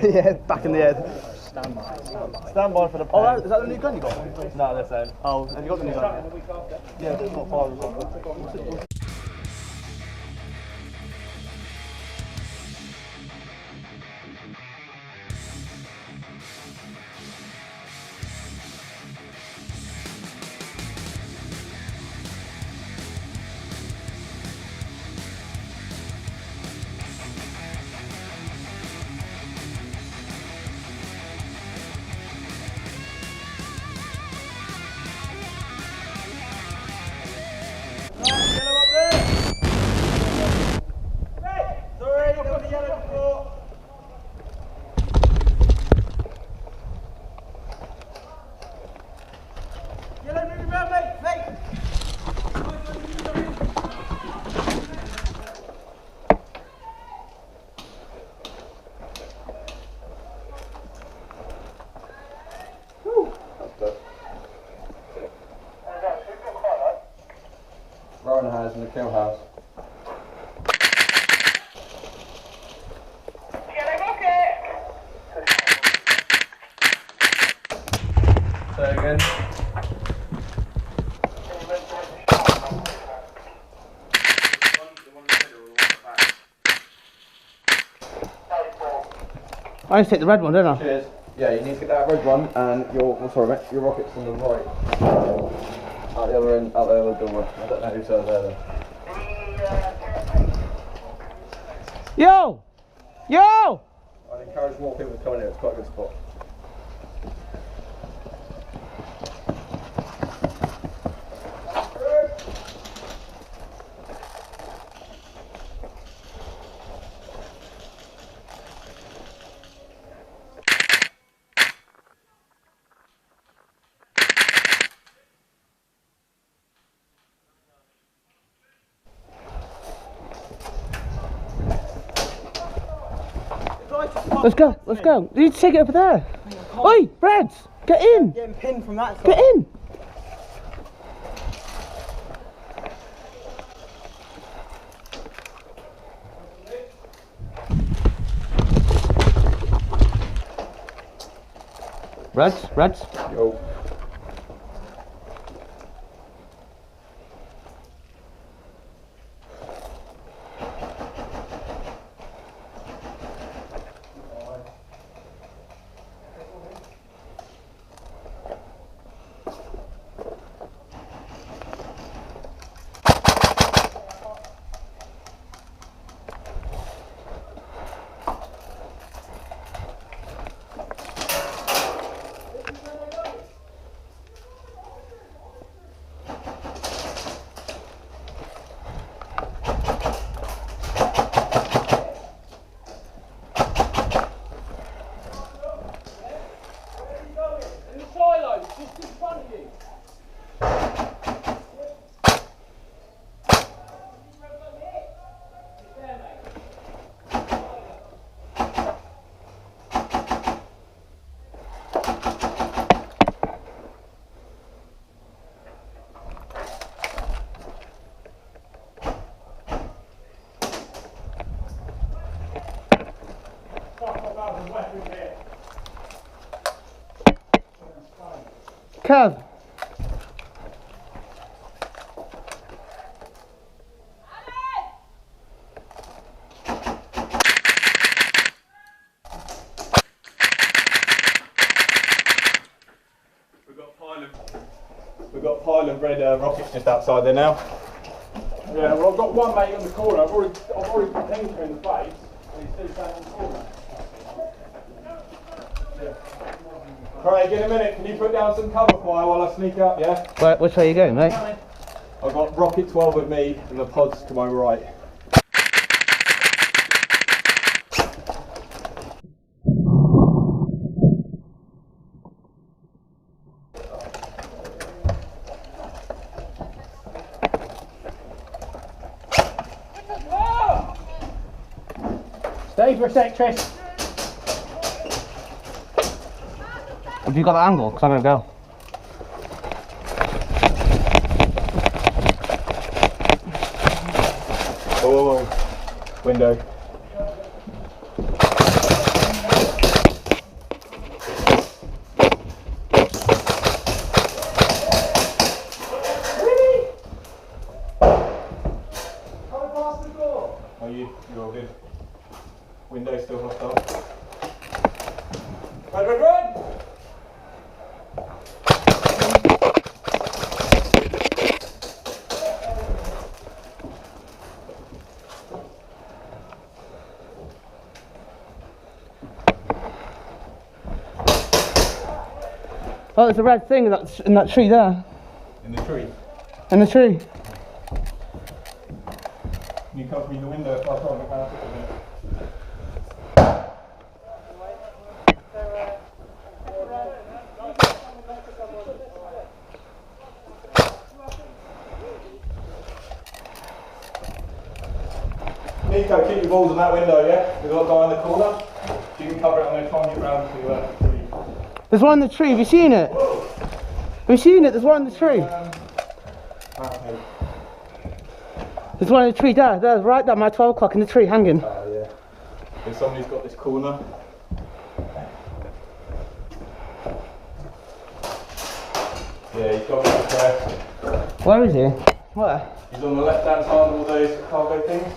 Yeah, back in the head. Stand by. Stand by for the. Oh, is that the new gun you got? No, they're saying. Oh, have you got the new gun? Yeah, it's not far as well. Rowan House in the kill house. Say again. I just take the red one, don't I? Cheers. Yeah, you need to get that red one and your, oh, sorry mate, your rocket's on the right. Out the other end, out the other door. I don't know who's over there then. Yo! Yo! I'd encourage more people to come in here, it's quite a good spot. Let's go, let's go. You need to take it over there. Oi, Brads, get in. Getting pinned from that side. Get in. Brads. Yo. Kev. We've got We've got pile of red rockets just outside there now. Yeah, well I've got one mate on the corner, I've already pinged him in the face, and he's still standing in the corner. Craig, in a minute, can you put down some cover fire while I sneak up, yeah? Which way are you going, mate? I've got rocket 12 with me and the pods to my right. Stay for a sec, Tris. Have you got that angle? Because I'm going to go. Oh, window. Oh, you're all good. Window still hostile. Run! Oh, there's a red thing in that tree there. In the tree. In the tree. Can you cover me the window if I try and get out of it? Nico, keep your balls on that window, yeah? We've got a guy in the corner. If you can cover it, I'm going to try and get round to the tree. There's one in the tree, have you seen it? Whoa. Have you seen it? There's one in the tree. Okay. There's one in the tree there, right there, my 12 o'clock in the tree hanging. Yeah. There's somebody's got this corner. Yeah, he's got me there. Where is he? Where? He's on the left hand side of all those cargo things.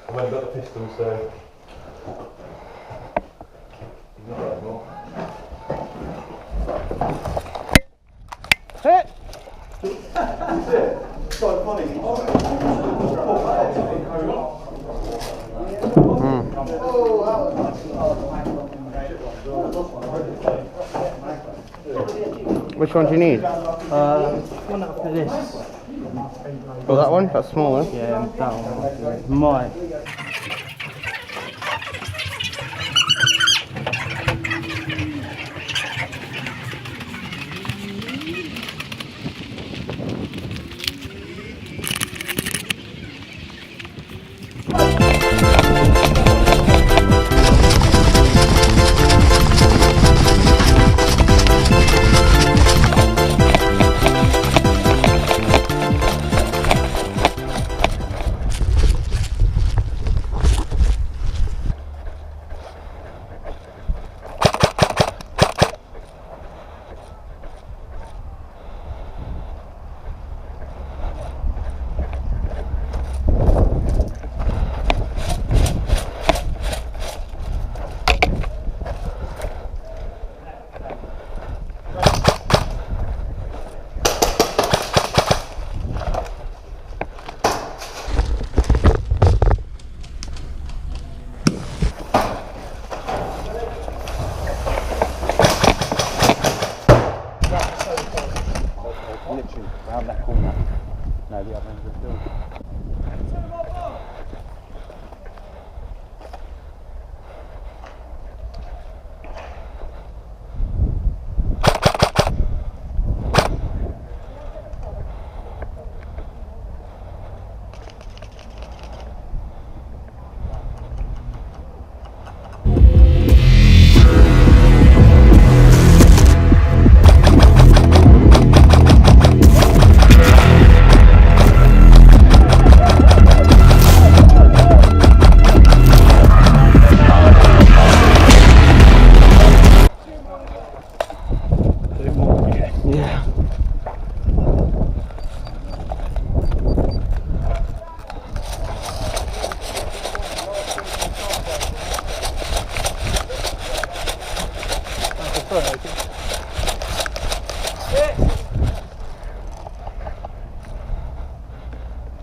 I've only got the pistol, so he's not there anymore. Hit! That's it. It's quite funny. Which one do you need? One after this. Oh, that one? That's small one? Yeah, that one. Might. Round that corner. No, the other end of the field.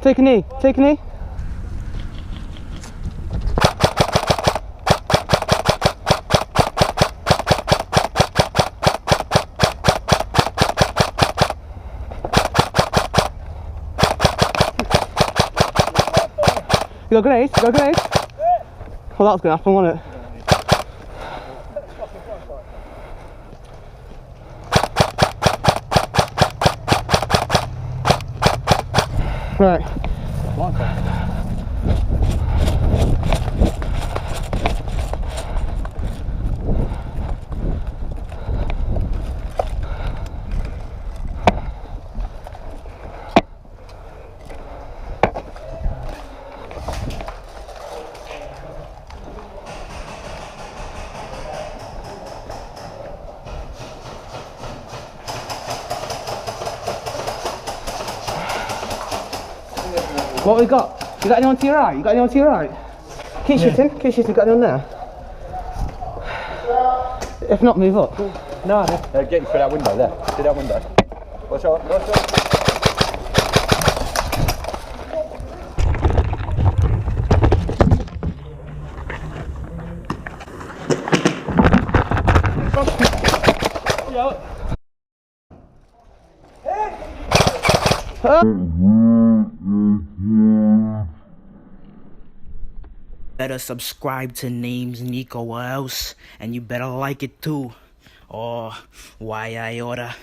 Take a knee. Take a knee. You got grenades? You got grenades? Well, that was going to happen, wasn't it? Right. What we got? You got anyone to your right? You got anyone to your right? Keep shooting, keep shooting. Got anyone there? If not, move up. No, no. Get through that window there. Through that window. Watch out, watch out. Better subscribe to Names Nico or else, and you better like it too. Or why I oughta.